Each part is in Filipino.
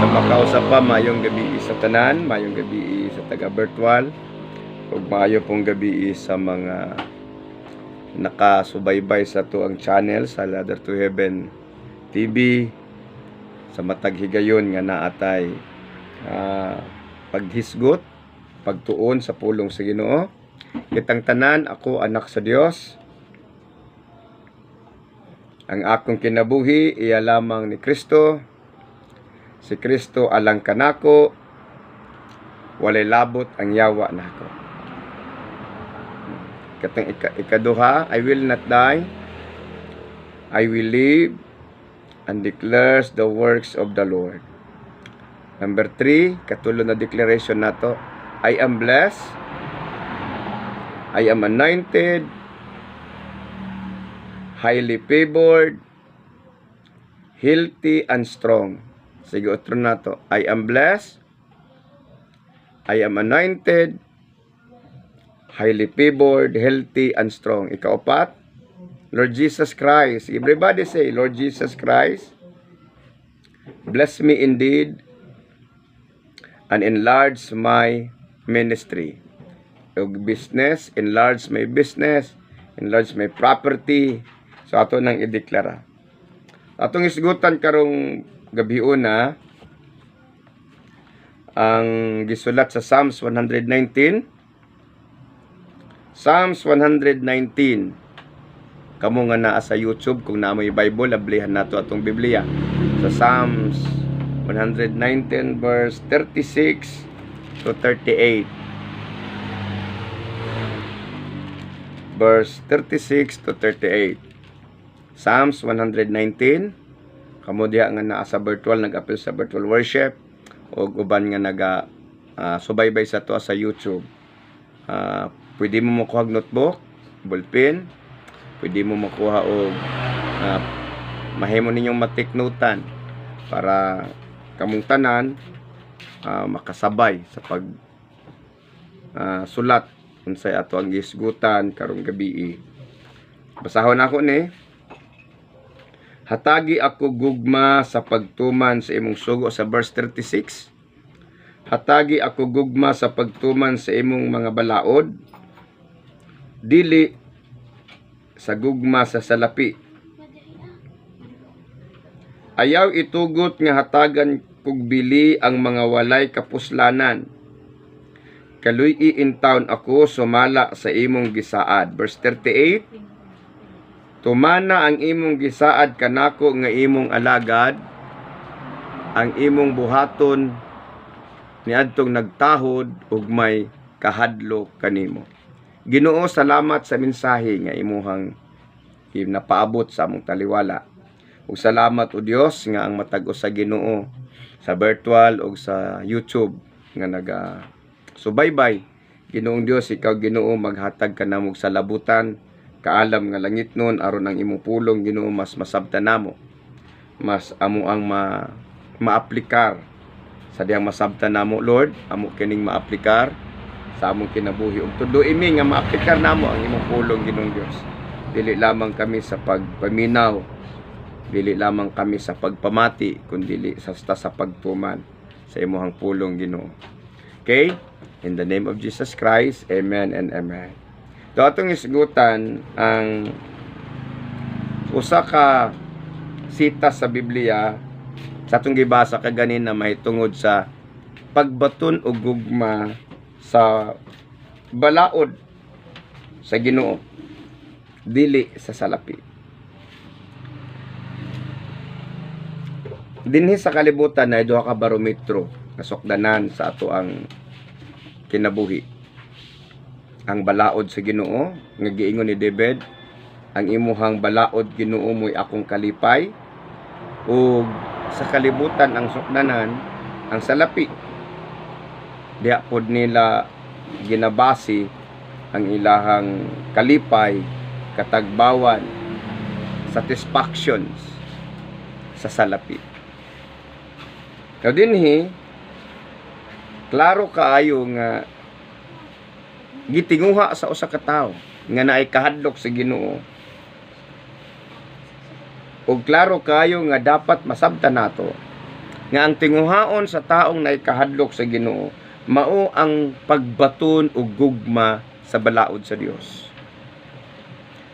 sa makausap pa, mayong gabi sa tanan, mayong gabi sa taga-virtual, ug maayo pong gabi sa mga nakasubaybay sa tuang channel sa Ladder to Heaven TV, sa matag higayon nga naatay paghisgot, pagtuon sa pulong sa Ginoo. Kitang tanan, ako anak sa Dios. Ang akong kinabuhi iya lamang ni Kristo. Si Kristo alang kanako, walay labot ang yawa nako. Katong ikaduha, I will not die, I will live and declares the works of the Lord. Number 3, katulo na declaration nato, I am blessed, I am anointed, highly favored, healthy and strong. Sige, otro na to. I am blessed, I am anointed, highly favored, healthy and strong. Ikaapat, Lord Jesus Christ. Everybody say, Lord Jesus Christ, bless me indeed and enlarge my ministry. Business, enlarge my business, enlarge my property. So ato nang ideklara. Atong isgutan karong gabi una ang gisulat sa Psalms 119. Psalms 119. Kamo nga naa sa YouTube, kung naa may Bible, ablihan nato atong Biblia. Sa Psalms 119 verse 36 to 38. Verse 36 to 38. Psalms 119. Kamo diha nga naa sa virtual, nag-appeal sa virtual worship, o uban nga naga subaybay sa to sa YouTube. Pwede mo makuha notebook, ballpen, pwede mo makuha og mahimo ninyong matiknotan para kamong tanan makasabay sa pag sulat unsay ato ang gisgutan karong gabi. Basahon ako ni. Hatagi ako gugma sa pagtuman sa imong sugo, sa verse 36. Hatagi ako gugma sa pagtuman sa imong mga balaod, dili sa gugma sa salapi. Ayaw itugot nga hatagan kog bili ang mga walay kapuslanan. Kaluy-i in town ako sumala sa imong gisaad. Verse 38. Tumana ang imong gisaad kanako nga imong alagad, ang imong buhaton niadtong nagtahod ug may kahadlok kanimo. Ginoo, salamat sa mensahe nga imuhang napaabot sa among taliwala. Ug salamat o Dios nga ang matag-o sa Ginoo sa virtual ug sa YouTube nga subaybay. Ginoong Dios, ikaw Ginoo, maghatag ka namog sa labutan, kaalam nga langit nun, aron ang imong pulong Ginoo mas masabtan namo, mas amo ang maaplikar sa diyang masabtan namo, Lord, amo kining maaplikar sa among kinabuhi, ug tuduy mi nga maaplikar namo ang imong pulong Ginoong Dios. Dili lamang kami sa pagpaminaw, dili lamang kami sa pagpamati, kundi sa pagtuman sa imong pulong Ginoo. Okay? In the name of Jesus Christ, amen and amen. So, atong isgutan ang usa ka sita sa Biblia sa atong gibasa kaganina, may tungod sa pagbaton o gugma sa balaod sa Ginoo, dili sa salapi. Dinhi sa kalibutan na duha ka barometro nasukdanan sa ato ang kinabuhi. Ang balaod sa Ginoo nga giingon ni David, ang imuhang balaod Ginoo mo'y akong kalipay, ug sa kalibutan ang sukdanan ang salapi. Diha pod nila ginabasi ang ilahang kalipay, katagbawan, satisfactions sa salapi. Kaw dinhi klaro kaayo nga gitinguha sa usa ka tawo nga naay kahadlok sa Ginoo, ug klaro kayo nga dapat masabtan nato nga ang tinguhaon sa taong naikahadlok sa Ginoo mao ang pagbaton ug gugma sa balaod sa Dios.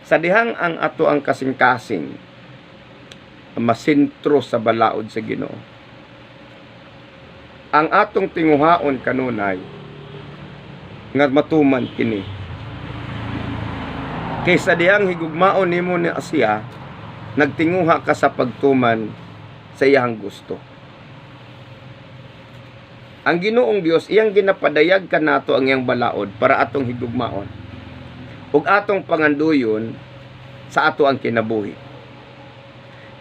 Sa dihang ang ato ang kasing-kasing masintro sa balaod sa Ginoo, ang atong tinguhaon kanunay nga matuman kini. Kaysa dihang higugmaon nimo ni Asiya, nagtinguha ka sa pagtuman sa iyang gusto. Ang Ginoong Dios iyang ginapadayag kanato ang iyang balaod para atong higugmaon ug atong panganduyon sa ato ang kinabuhi.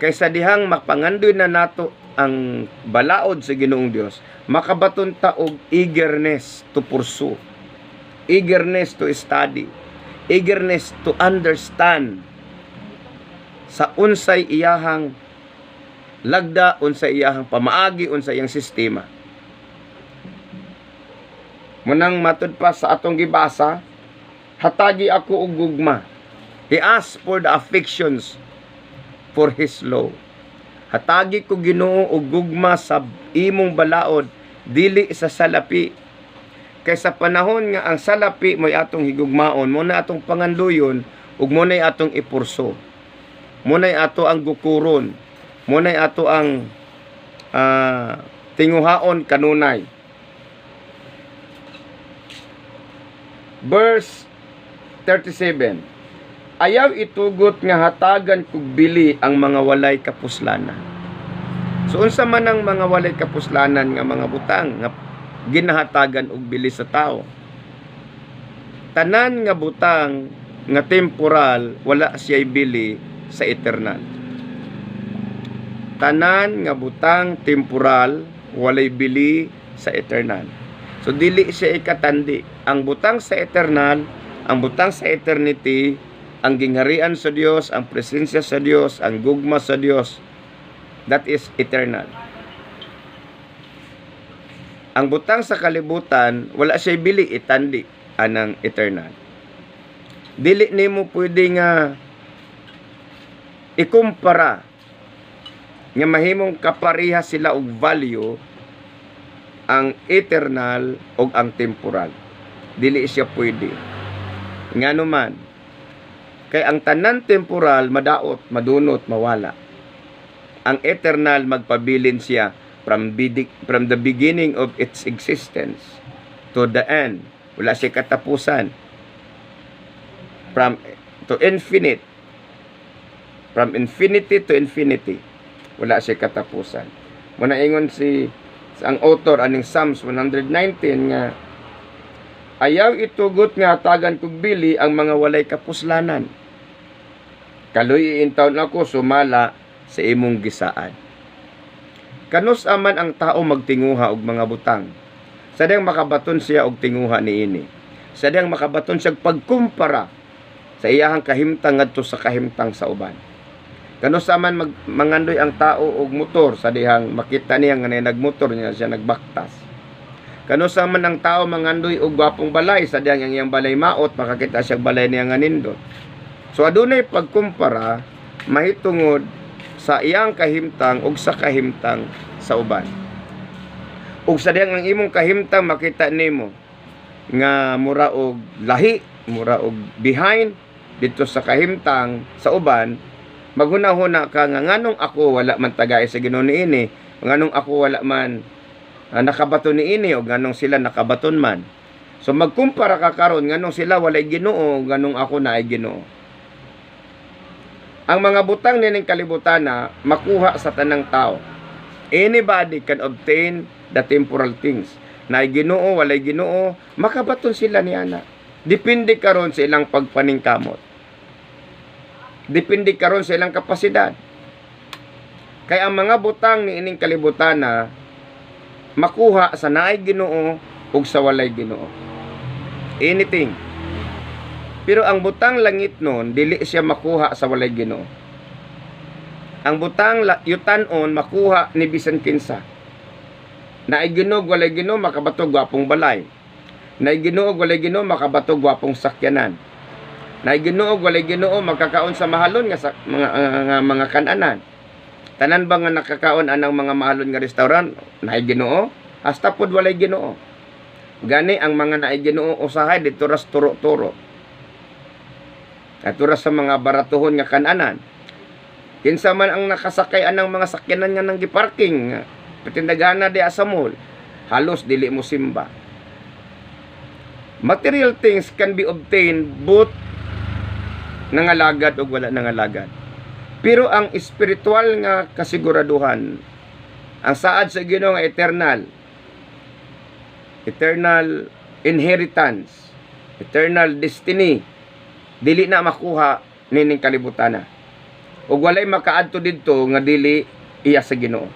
Kaysa dihang mapangandoy na nato ang balaod sa Ginoong Dios, makabaton ta og eagerness to pursue, eagerness to study, eagerness to understand sa unsay iyahang lagda, unsay iyahang pamaagi, unsay iyang sistema. Munang matud pa sa atong gibasa, hatagi ako og gugma. He asked for the affections for His law. Hatagi ko Ginoo og gugma sa imong balaod, dili sa salapi. Kaysa panahon nga ang salapi mo'y atong higugmaon, muna atong panganduyon, ug muna'y atong ipurso. Muna'y ato ang gukuron. Muna'y ato ang tinguhaon kanunay. Verse 37. Ayaw itugot nga hatagan kog bili ang mga walay kapuslanan. So unsa man ang mga walay kapuslanan nga mga butang nga ginahatagan og bili sa tao? Tanan nga butang nga temporal wala siya'y bili sa eternal. Tanan nga butang temporal walay bili sa eternal. So dili siya ikatandi. Ang butang sa eternal, ang butang sa eternity, ang gingharian sa Dios, ang presensya sa Dios, ang gugma sa Dios, that is eternal. Ang butang sa kalibutan, wala siya bili, itandi anang eternal. Dili nimo pwede nga ikumpara nga mahimong kapariha sila og value ang eternal o ang temporal. Dili siya pwede. Nga naman, kay ang tanan temporal, madaot, madunot, mawala. Ang eternal, magpabilin siya from the beginning of its existence to the end. Wala siya katapusan. To infinite. From infinity to infinity. Wala siya katapusan. Muna ingon ang author aning Psalms 119 nga ayaw itugot nga hatagan kog bili ang mga walay kapuslanan. Kaluy iintawon ako sumala sa imong gisaad. Kanus aman ang tao magtinguha og mga butang. Sadyang makabaton siya og tinguha niini. Sadyang makabaton siya pagkumpara sa iyahang kahimtang ngadto sa kahimtang sa uban. Kanus aman mangandoy ang tao og motor sa dihang makita niya nga nagmotor niya siya nagbaktas. Kanus aman ang tao mangandoy og gwapong balay sa dihang ang iyang balay maot makakita siya balay niya nga nindot. So adunay pagkumpara mahitungod sa iyang kahimtang ug sa kahimtang sa uban. Ug sa dihang ang imong kahimtang makita nimo nga mura og lahi, mura og behind dito sa kahimtang sa uban, maghuna-huna ka nga nganong ako wala man tagay sa Ginoo niini, nganong ako wala man nakabaton niini o nganong sila nakabaton man. So magkumpara ka karon nganong sila walay Ginoo, nganong ako naay Ginoo. Ang mga butang nining kalibutan na makuha sa tanang tao. Anybody can obtain the temporal things. Naay Ginoo, walay Ginoo, makabaton sila niana. Depende karon sa ilang pagpaningkamot. Depende karon sa ilang kapasidad. Kaya ang mga butang ni ining kalibutan na makuha sa naay Ginoo ug sa walay Ginoo. Anything. Pero ang butang langit nun, dili siya makuha sa walay Ginoo. Ang butang yutan-on makuha ni bisan kinsa. Naay Ginoo walay Ginoo makabatog gwapong balay. Naay Ginoo walay Ginoo makabatog gwapong sakyanan. Naay Ginoo walay Ginoo magkakaon sa mahalon nga sa mga kananan. Tanan ba nga nakakaon anang mga mahalon nga restaurant naay Ginoo? Hasta pud walay Ginoo. Gani ang mga naay Ginoo usahay dito ras turo-turo. At ras sa mga baratuhon nga kananan. Kinsa man ang nakasakay anang mga sakyanan nga nang giparking, patindagana di sa mall, halos dili mo simba. Material things can be obtained both nangalagad o wala nangalagad. Pero ang espiritual nga kasiguraduhan, ang saad sa Ginoo nga eternal inheritance, eternal destiny, dili na makuha nining kalibutan na. Ug walay makaadto didto nga dili iya sa Ginoo.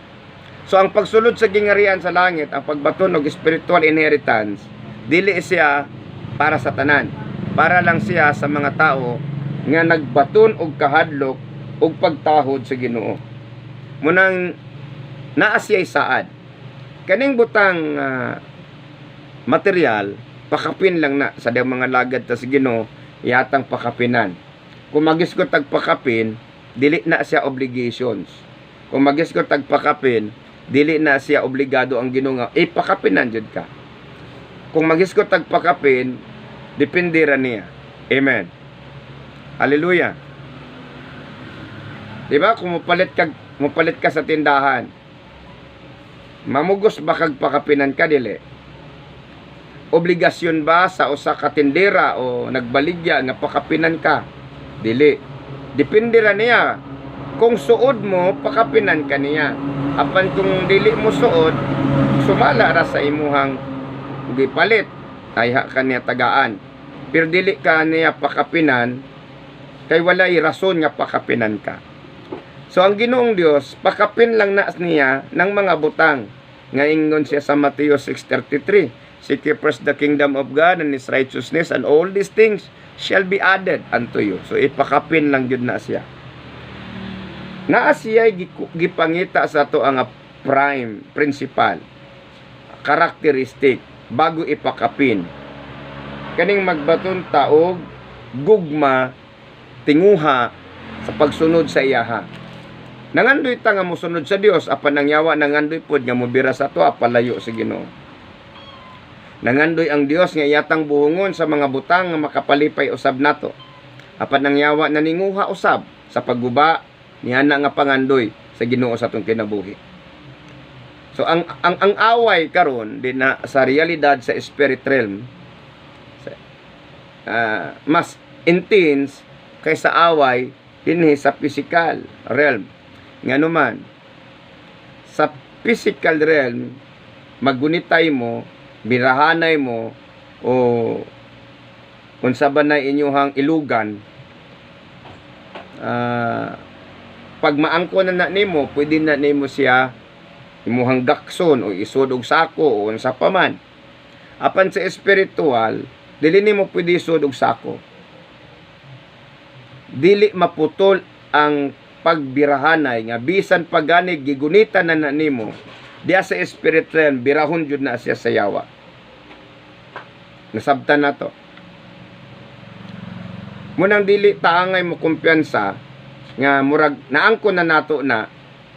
So ang pagsulod sa gingarian sa langit, ang pagbaton og spiritual inheritance, dili siya para sa tanan. Para lang siya sa mga tao nga nagbaton og kahadlok og pagtahod sa Ginoo. Munang naa siya'y saad. Kaning butang material, pakapin lang na sa mga lagad ta sa Ginoo, yatang pakapinan. Kung magisgot tag pakapin, dili na siya obligations. Kung magisgot tag pakapin, dili na siya obligado ang Ginoo nga ipakapinan jud ka. Kung magisgot tag pakapin, depende ra niya. Amen. Hallelujah. Diba? Kung mupalit ka sa tindahan, mamugos ba kag pakapinan ka dili? Obligasyon ba sa usa ka tindera o nagbaligya nga pakapinan ka? Dili. Depende ra niya. Kung suod mo, pakapinan ka niya. Apan kung dili mo suod, sumala ra sa imuhang gipalit. Ay ha ka niya tagaan. Pero dili ka niya pakapinan, kay walay rason nga pakapinan ka. So ang Ginoong Dios, pakapin lang na niya ng mga butang. Nga ingon siya sa Mateo 6:33, seek ye first the kingdom of God and His righteousness, and all these things shall be added unto you. So ipakapin lang yun na siya. Naa siya gipangita sa to ang prime, principal, characteristic, bago ipakapin. Kaning magbaton taog, gugma, tinguha, sa pagsunod sa iyaha. Nangandoy ta nga mosunod sa Dios, apan nangyawa nangandoy pod nga mobira sa to palayo sa Ginoo. Nangandoy ang Dios nga iyatang buhongon sa mga butang nga makapalipay usab nato. Apan nangyawa naninguha usab sa pagguba niya na nga pangandoy sa Ginoo sa atong kinabuhi. So ang away karon din na sa realidad sa spirit realm, mas intense kaysa away dinhi sa physical realm. Nga naman, sa physical realm, maggunitay mo, birahanay mo, o kung saba na inyuhang ilugan, pag maangko na nimo, pwede na nimo siya imuhang gakson o isod og sako o unsa pa man. Apan sa espiritual, dili nimo pwede isod og sako. Dili maputol ang pagbirahanay nga bisan pagani gigunitan na nimo diya sa spirit realm, birahon jud na siya sa yawa. Nasabtan na to. Munang dili taangay mo kumpiyansa nga murag naangko na nato na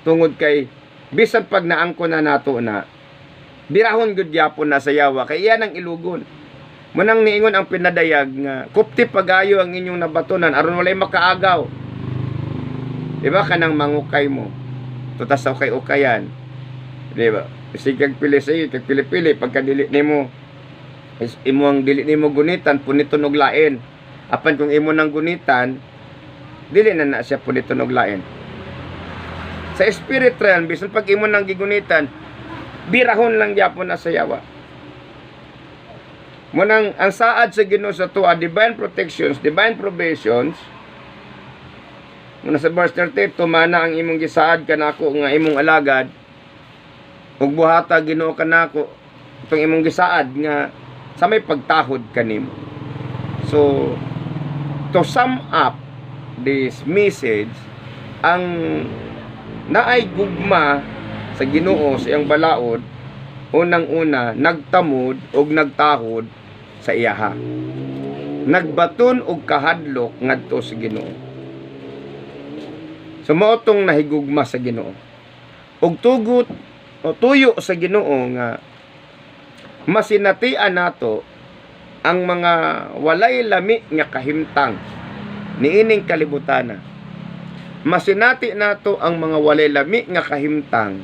tungod kay bisan pag naangko na nato na birahon gud gyapon na sa yawa kay iyan ang ilugon. Munang niingon ang pinadayag nga kupti pagayo ang inyong nabatonan aron walay makaagaw. Diba kanang mangukay mo tutas sa ukay-ukayan, diba? Sige kag pili sa iyo, kag pili-pili pagka dili nimo imo ang dili nimo gunitan puniton og lain. Apan kung imo nang gunitan dili na siya puniton og lain. Sa spirit realm bisan pag imo nang gigunitan birahon lang gyapon na sa yawa. Munang ang saad sa Ginoo sa tuwa, divine protections, divine provisions. Muna sa verse 30, tumana ang imong gisaad kanako nga imong alagad, ug buhata Ginoo kanako itong imong gisaad nga sa may pagtahod kanimo. So, to sum up this message, ang naay gugma sa Ginoo sa iyang balaod, unang-una nagtamod ug nagtahod sa iyaha. Nagbaton og kahadlok ngadto sa Ginoo. So mao tong nahigugma sa Ginoo. Og tugot o tuyo sa Ginoo nga masinatian nato ang mga walay lami nga kahimtang niining kalibutana. Masinati nato ang mga walay lami nga kahimtang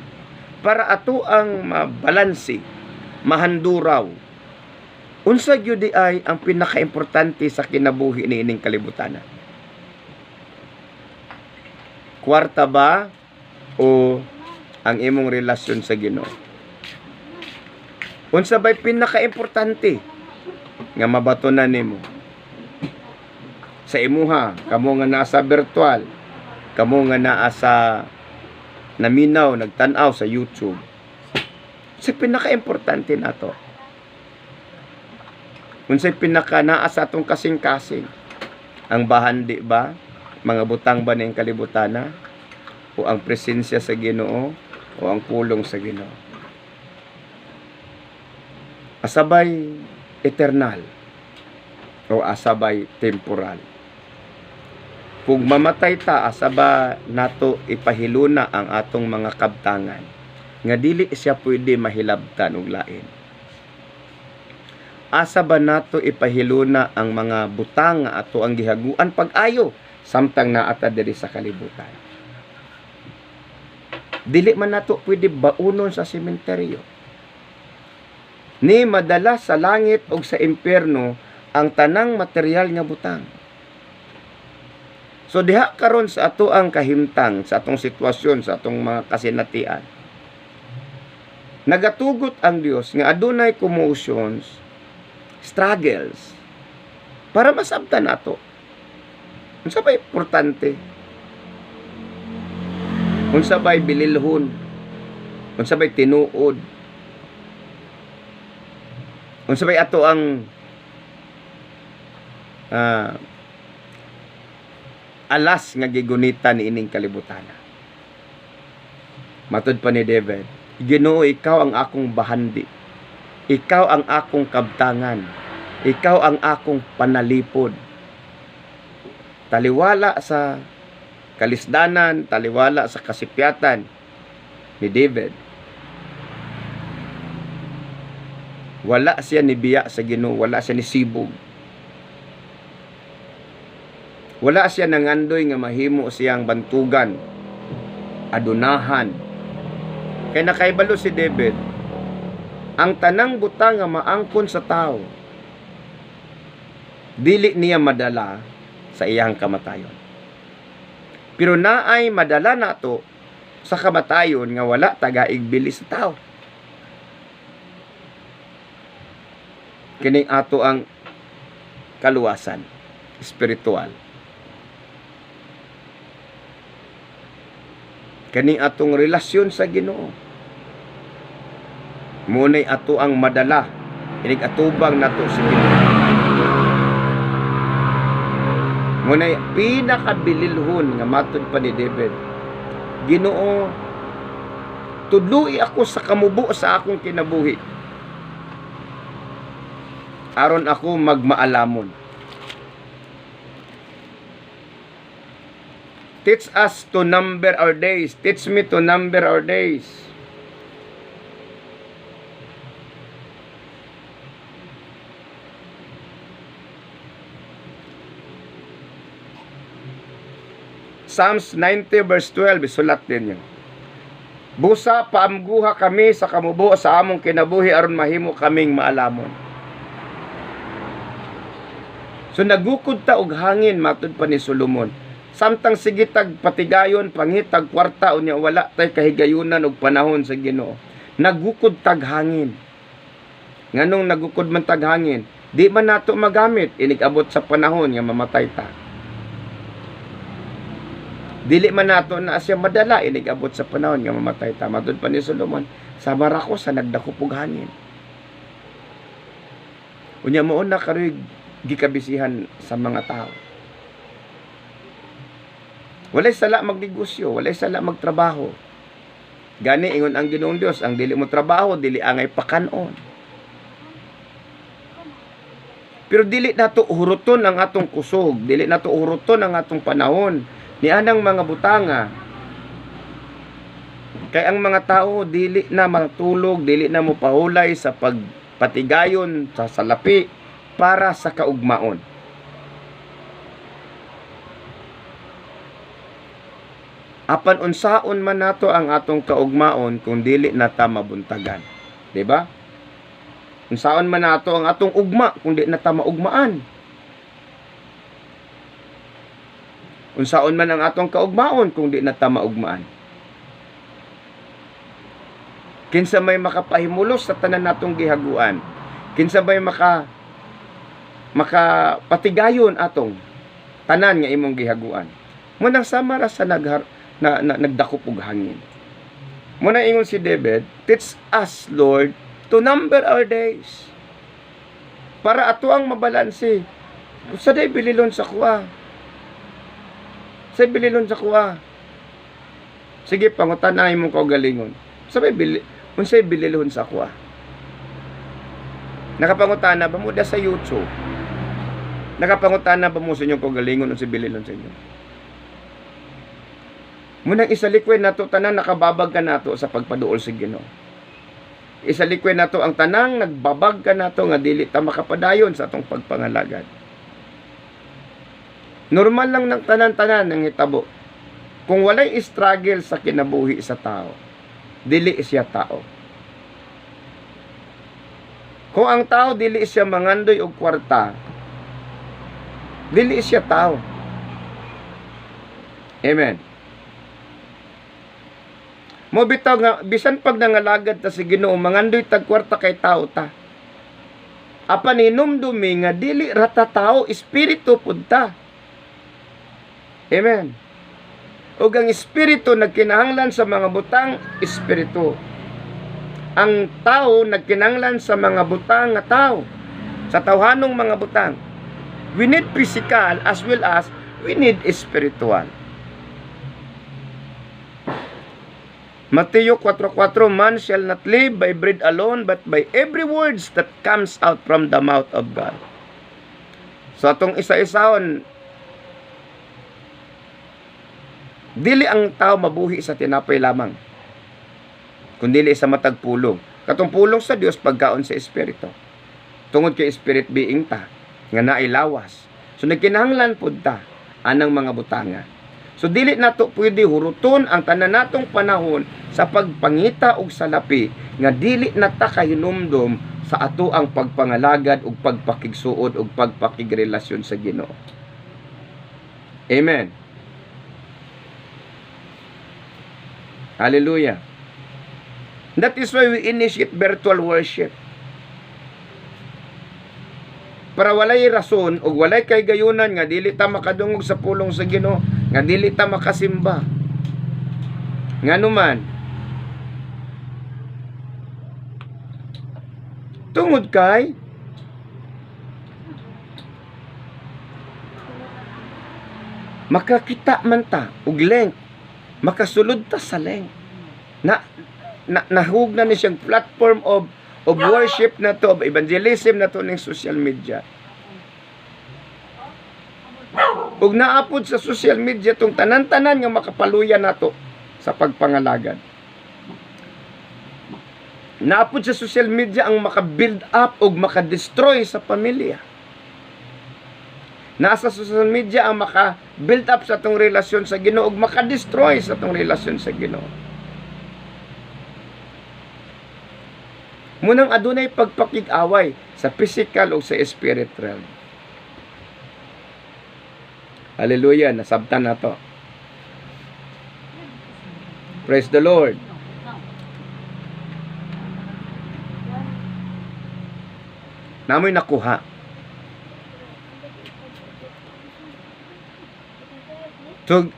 para ato ang mabalansi, mahanduraw. Unsa gyud ay ang pinakaimportante sa kinabuhi niining kalibutana? Kwarta ba o ang imong relasyon sa Ginoo? Unsa ba'y pinakaimportante nga mabatonan nimo? Sa imuha, kamo nga nasa virtual, kamo nga naa sa naminaw, nagtanaw sa YouTube. Sa pinaka-importante nato. Unsay pinaka naa sa atong kasing-kasing? Ang bahandi ba? Mga butang ba ning kalibutana? O ang presensya sa Ginoo? O ang pulong sa Ginoo? Asabay eternal o asabay temporal? Kung mamatay ta, asaba nato ipahiluna ang atong mga kabtangan nga dili siya pwede mahilabtan og lain. Asa ba nato ipahiluna ang mga butang nga ato ang gihaguan pag-ayo samtang naata diri sa kalibutan? Dili man nato pwede baunon sa sementeryo. Ni madala sa langit o sa impyerno ang tanang material nga butang. So diha karon sa ato ang kahimtang, sa atong sitwasyon, sa atong mga kasinatian, nagatugot ang Dios nga adunay commotions, struggles, para masabtan nato. Unsa ba importante? Unsa ba bililhon? Unsa ba tinuod? Unsa ba ato ang alas nga gigunita ni ining kalibutana? Matud pa ni David, Ginoo, ikaw ang akong bahandi. Ikaw ang akong kabtangan. Ikaw ang akong panalipod. Taliwala sa kalisdanan, taliwala sa kasipyatan ni David. Wala siya nibiya sa Ginoo, wala siya nisibog. Wala siya nangandoy nga mahimo siyang bantugan, adunahan. Kaya nakaibalo si David, ang tanang butang nga maangkon sa tao, dili niya madala sa iyang kamatayon. Pero naay madala nato sa kamatayon nga wala tagaigbili sa tao. Kining ato ang kaluwasan espiritual. Kining atong relasyon sa Ginoo. Munay ato ang madala, inig atubang nato sa Ginoo. Munay pinakabililhon nga matud pa ni David, Ginoo, tudloi ako sa kamubo sa akong kinabuhi, aron ako magmaalamon. Teach us to number our days. Teach me to number our days. Psalms 90 verse 12, isulat din yun. Busa paamguha kami sa kamubo sa among kinabuhi aron mahimo kaming maalamon. So nagukod ta og hangin matud pa ni Solomon. Samtang sige tag patigayon pangitag kwarta unya wala tay kahigayunan og panahon sa Ginoo. Nagukod tag hangin. Nganong nagukod man tag hangin, di man nato magamit inig abot sa panahon nga mamatay ta. Dili man nato na siya madala inig abot sa panahon nga mamatay ta. Matud pa ni Solomon, sa barako sa nagdakop og hangin. Unya mo na karoy gikabisihan sa mga tao. Walay sala magnegosyo, walay sala magtrabaho. Gani ingon ang Ginoong Dios, ang dili mo trabaho, dili angay pakanon. Pero dili nato huruton ang atong kusog, dili nato huruton ang atong panahon ni anang mga butanga. Kay ang mga tao dili na matulog, dili na mo pahulay sa pagpatigayon sa salapi para sa kaugmaon. Apan unsaon man nato ang atong kaugmaon kung dili na ta mabuntagan, di ba? Unsaon man nato ang atong ugma kung dili na ta maugmaan? Unsaon man ang atong kaugmaon kung dili na ta maugmaan? Kinsa may makapahimulos sa tanan natong gihaguan? Kinsa may makapatigayon atong tanan nga imong gihaguan? Munang samara sa nagdakop og hangin. Muna ingon si David, teach us, Lord, to number our days. Para ato ang mabalanse. Sa day bililon sa kuha. Sa bililon sa kuha. Sige, pangutanay mong kaugalingon. Unsay bililon sa kuha. Nakapangutana ba mo da sa YouTube? Nakapangutana ba mo sa inyong kaugalingon unsay bililon sa inyo? Munang isalikwen nato tanang nakababag ka nato sa pagpaduol sa Ginoo. Isalikwen nato ang tanang nagbabag ka nato nga dili ta makapadayon sa atong pagpangalagad. Normal lang ng tanan-tanan ang hitabo. Kung walay struggle sa kinabuhi sa tao, dili siya tao. Kung ang tao dili siya mangandoy og kwarta, dili siya tao. Amen. Mo bitaw nga bisan pag nangalagad ta sa Ginoo, mangandoy tag kwarta kay tao ta. Apan hinumdumi nga dili rata tao, espiritu pud ta. Amen. Ug ang espiritu nagkinahanglan sa mga butang espiritu. Ang tao nagkinahanglan sa mga butang nga tao. Sa tawhanong mga butang. We need physical as well as we need spiritual. Mateo 4:4, man shall not live by bread alone, but by every words that comes out from the mouth of God. So atong isa-isahon, dili ang tao mabuhi sa tinapay lamang, kundi sa matag pulong. Katong pulong sa Dios pagkaon sa espiritu. Tungod kay spirit being ta nga naay lawas. So nagkinahanglan pud ta anang mga butanga. So dili nato pwede huruton ang tanan natong panahon sa pagpangita og salapi nga dili na ta kahinumdom sa ato ang pagpangalagad ug pagpakigsuod ug pagpakigrelasyon sa Ginoo. Amen. Hallelujah. That is why we initiate virtual worship. Para walay rason o walay kay gayunan nga dili ta makadungog sa pulong sa Ginoo, nga dili ta makasimba. Nganuman, tungod kay makakita man ta og length, makasulod ta sa length. Nahugna ni siyang platform of worship na to, of evangelism na to ng social media. Ug naapod sa social media tong tanan-tanan nga makapaluya nato sa pagpangalagad. Naapod sa social media ang maka-build up ug maka-destroy sa pamilya. Nasa social media ang maka-build up sa tong relasyon sa Ginoo ug maka-destroy sa tong relasyon sa Ginoo. Munang adunay pagpakig-away sa physical o sa spirit realm. Hallelujah, nasabtan na to. Praise the Lord. Namoy nakuha. So,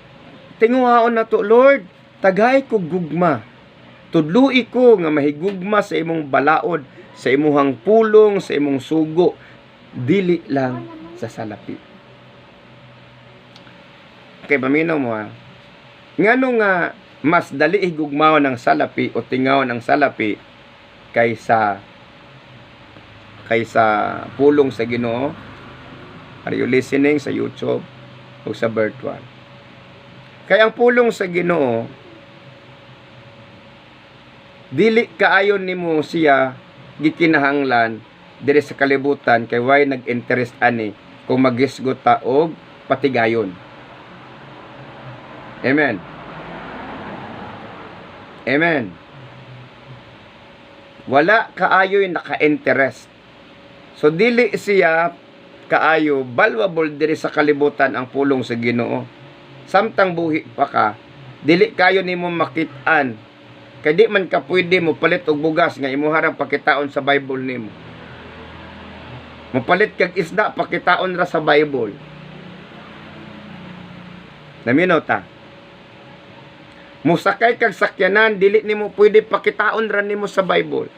tinguhaon na to, Lord, tagay ko gugma. Tudlui ko nga mahigugma sa imong balaod, sa imong pulong, sa imong sugo, dili lang sa salapi. Okay, paminaw mo ha. Ngano nga mas dali higugmaw ng salapi o tingaw ng salapi kaysa pulong sa Ginoo? Are you listening sa YouTube o sa virtual? Kaya ang pulong sa Ginoo, dili kaayon nimo siya gikinahanglan diri sa kalibutan kay why nag-interest ani kung magisgot ta og patigayon. Amen. Amen. Wala kaayoy naka-interest. So dili siya kaayo valuable diri sa kalibutan ang pulong sa Ginoo. Samtang buhi pa ka, dili kayo nimo makit-an. Kay di man ka pwede mo palit og bugas nga imuharang pakitaon sa Bible nimo. Mopalit kag isda pakitaon ra sa Bible. Naminaw ta. Musakay kag sakyanan dili nimo pwede pakitaon ra nimo sa Bible.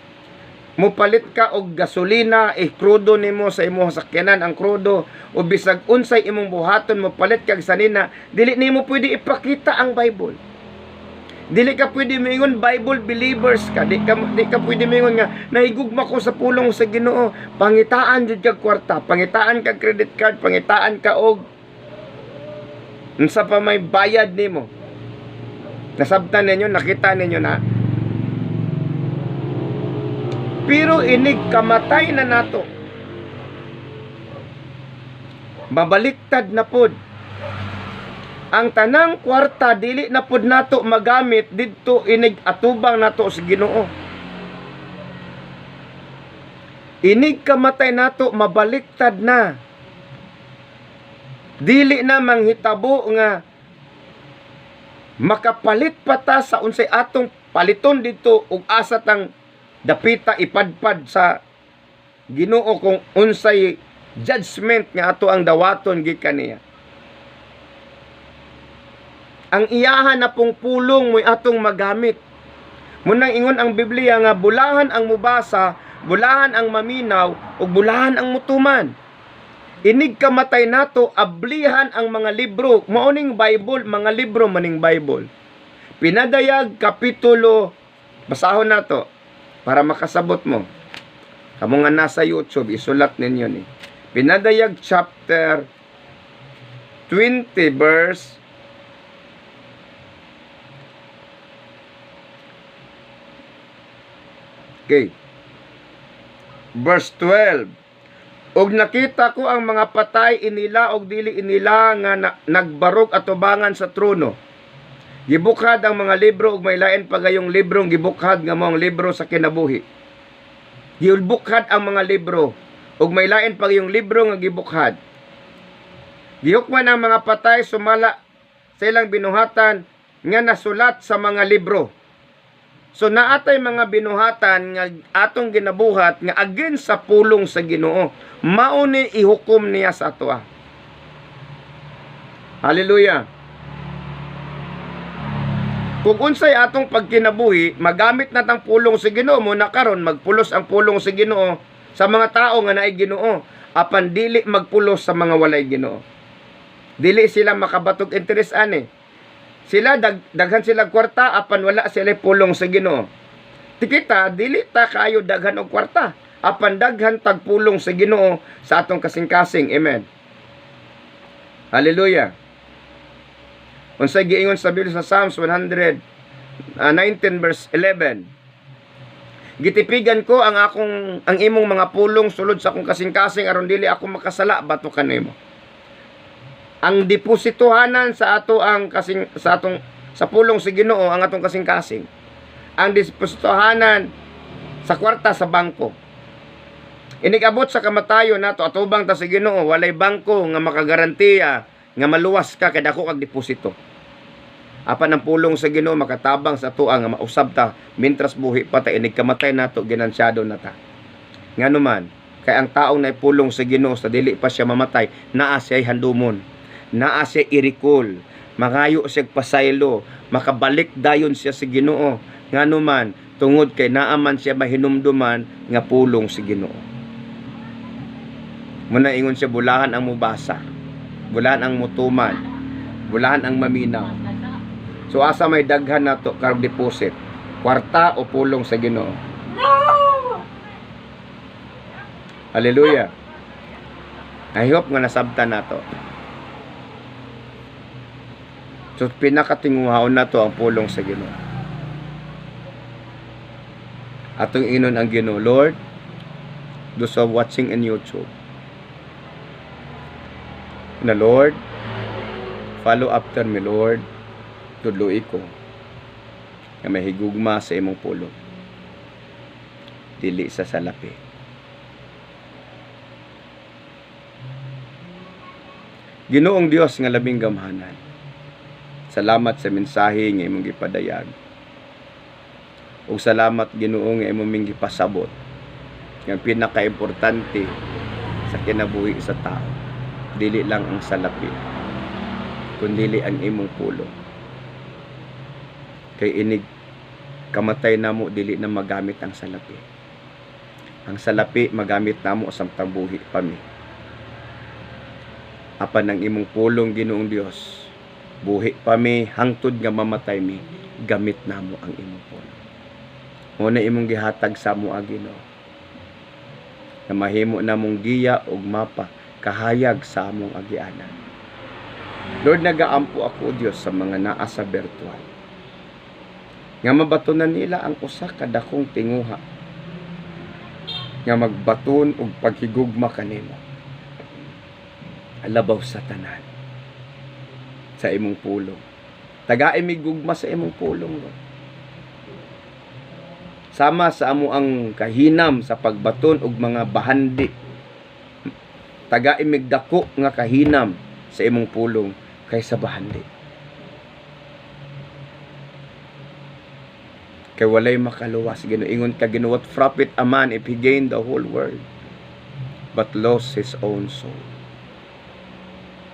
Mupalit ka og gasolina, krudo nimo sa imong sakyanan ang krudo o bisag unsay imong buhaton mopalit kag sanina, dili nimo pwede ipakita ang Bible. Dili ka pwede mingon Bible believers ka, di ka pwede mingon nga nahigugma ko sa pulong sa Ginoo, pangitaan jud kag kwarta, pangitaan kag credit card, pangitaan ka og unsa pa may bayad nimo. Nasabtan ninyo, nakita ninyo na. Pero inig kamatay na nato. Mabaliktad na pod. Ang tanang kwarta dili na pod nato magamit didto inig atubang nato sa Ginoo. Inig kamatay nato mabaliktad na. Dili na manghitabo nga makapalit pa ta sa unsay atong paliton dito ug asa tang dapita ipadpad sa Ginoo kung unsay judgment nga ato ang dawaton gikan niya. Ang iyahan na pong pulong mo'y atong magamit. Munang ingon ang Biblia nga bulahan ang mubasa, bulahan ang maminaw, ug bulahan ang mutuman. Inig kamatay nato ablihan ang mga libro, mauning Bible, mga libro maning Bible. Pinadayag kapitulo, basahon nato para makasabot mo. Kamo nga nasa YouTube, isulat ninyo ni. Pinadayag chapter 20 verse verse 12. Og nakita ko ang mga patay inila og dili inila nga nagbarog atubangan sa trono. Gibukhad ang mga libro ug may lain pa gayong librong gibukhad nga mao ang libro sa kinabuhi. Gibukhad ang mga libro ug may lain pa gayong libro nga gibukhad. Gihukman ang mga patay sumala sa ilang binuhatan nga nasulat sa mga libro. So naatay mga binuhatan nga atong ginabuhat nga against sa pulong sa Ginoo. Mao ni ihukom niya sa atoa. Hallelujah. Kung unsay atong pagkinabuhi, magamit natang pulong sa Ginoo mo na karon magpulos ang pulong sa Ginoo sa mga tao nga naay Ginoo, apan dili magpulos sa mga walay Ginoo. Dili sila makabatog interes ani. Sila daghan sila kwarta apan wala sila pulong sa Ginoo. Tikita dili ta kaayo daghan og kwarta, apan daghan tag pulong sa Ginoo sa atong kasing-kasing. Amen. Hallelujah. Unsay giingon sa Biblia sa Psalms 119 verse 11. Gitipigan ko ang imong mga pulong sulod sa akong kasing-kasing aron dili ako makasala bato kanimo. Ang depositohanan sa ato ang sa pulong sa Ginoo ang atong kasing-kasing. Ang depositohanan sa kwarta sa bangko. Inigabot sa kamatayon nato atubang ta sa Ginoo walay bangko nga makagarantiya nga maluwas ka kay dako kag deposito. Apan ang pulong sa Ginoo makatabang sa tuwa nga mausab ta mintras buhi pa ta inig kamatay nato ginansyado na ta. Nganuman kay ang taong naipulong sa Ginoo sa dili pa siya mamatay naa siya handumon. Naa siya irikol, mangayo siya pasaylo, makabalik dayon siya sa Ginoo. Nganuman tungod kay naaman siya mahinumduman nga pulong sa Ginoo. Muna ingon siya bulahan ang mubasa, bulahan ang mutuman, bulahan ang maminaw. So asa may daghan nato karong deposit, kwarta o pulong sa Ginoo. Hallelujah. I hope nga nasabtan nato. So pinakatinguhaon na to ang pulong sa Ginoo. Atong inon ang Ginoo, Lord, those who are watching in YouTube, na Lord, follow after me, Lord, tudloy ko nga may higugma sa imong pulong, dili sa salapi. Ginoong Dios nga labing gamhanan, salamat sa mensahe nga imong gipadayag, ug salamat Ginoo nga imong gipasabot nga pinaka-importante sa kinabuhi sa tao, dili lang ang salapi, kundi ang imong pulong. Kay inig kamatay namo, dili na magamit ang salapi. Ang salapi magamit namo samtang buhi pa mi. Apan ang imong pulong Ginoong Dios, buhi pa mi hangtod nga mamatay mi, gamit namo ang imong pulong. Muna imong gihatag sa amo Ginoo, na mahimo namong giya ug mapa kahayag sa among agianan. Lord, nagaampo ako Dios sa mga naa sa virtual, nga mabatunan nila ang usa ka dakong tinguha nga magbaton og paghigugma kanimo alabaw sa tanan sa imong pulong. Tagaay mi gugma sa imong pulong, Lord. Sama sa amo ang kahinam sa pagbaton og mga bahandi. Tagaay mi dako nga kahinam sa imong pulong kaysa bahandi. Kay walay makaluwas, Ginoingon ka Ginoo, what profit a man if he gained the whole world but lost his own soul.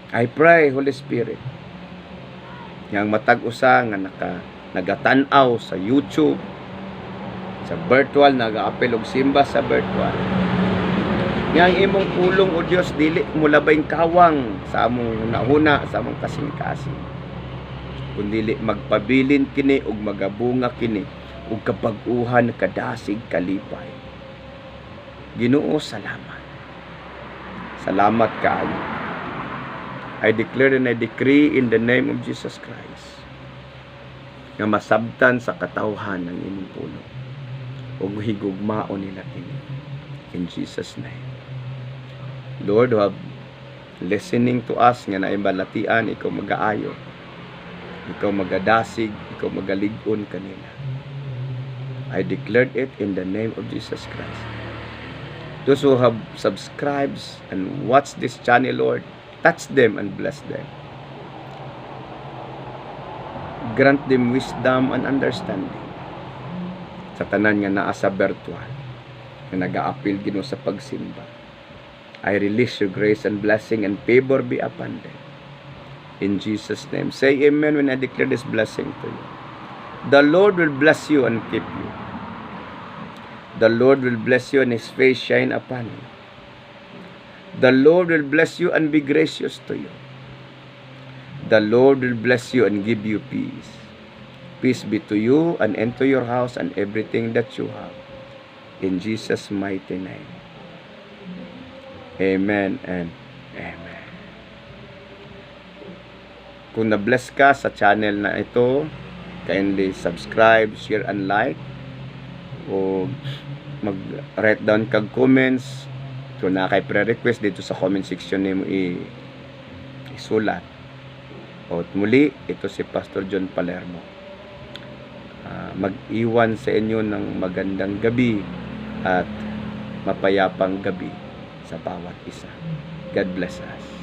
I pray, Holy Spirit, yang matag usa nga nagatan-aw sa YouTube, sa virtual, nag-aapel og simba sa virtual, yang imong pulong o Dios dili mo labayng kawang sa among hunahuna, sa among kasing-kasing, kundi magpabilin kini ug magabunga kini ug kabag-uhan, kadasig, kalipay. Ginoo, salamat. Salamat kaayo. I declare and I decree in the name of Jesus Christ nga masabtan sa katawhan ng imong pulong ug higugmaon nila kini. In Jesus' name. Lord, who have listening to us nga naimbalatian, ikaw magaayo, ikaw magadasig, ikaw magalig-on kanila. I declared it in the name of Jesus Christ. Those who have subscribed and watched this channel, Lord, touch them and bless them. Grant them wisdom and understanding sa tanan nga naa sa virtual nga nag-aapil Ginoo sa pagsimba. I release your grace and blessing and favor be upon them. In Jesus' name. Say amen when I declare this blessing to you. The Lord will bless you and keep you. The Lord will bless you and His face shine upon you. The Lord will bless you and be gracious to you. The Lord will bless you and give you peace. Peace be to you and into your house and everything that you have. In Jesus' mighty name. Amen and amen. Kung na-bless ka sa channel na ito, kindly subscribe, share, and like. O mag-write down kag comments. Kung na kay pre-request dito sa comment section nimo isulat. O muli, ito si Pastor John Palermo. Mag-iwan sa inyo ng magandang gabi at mapayapang gabi sa bawat isa. God bless us.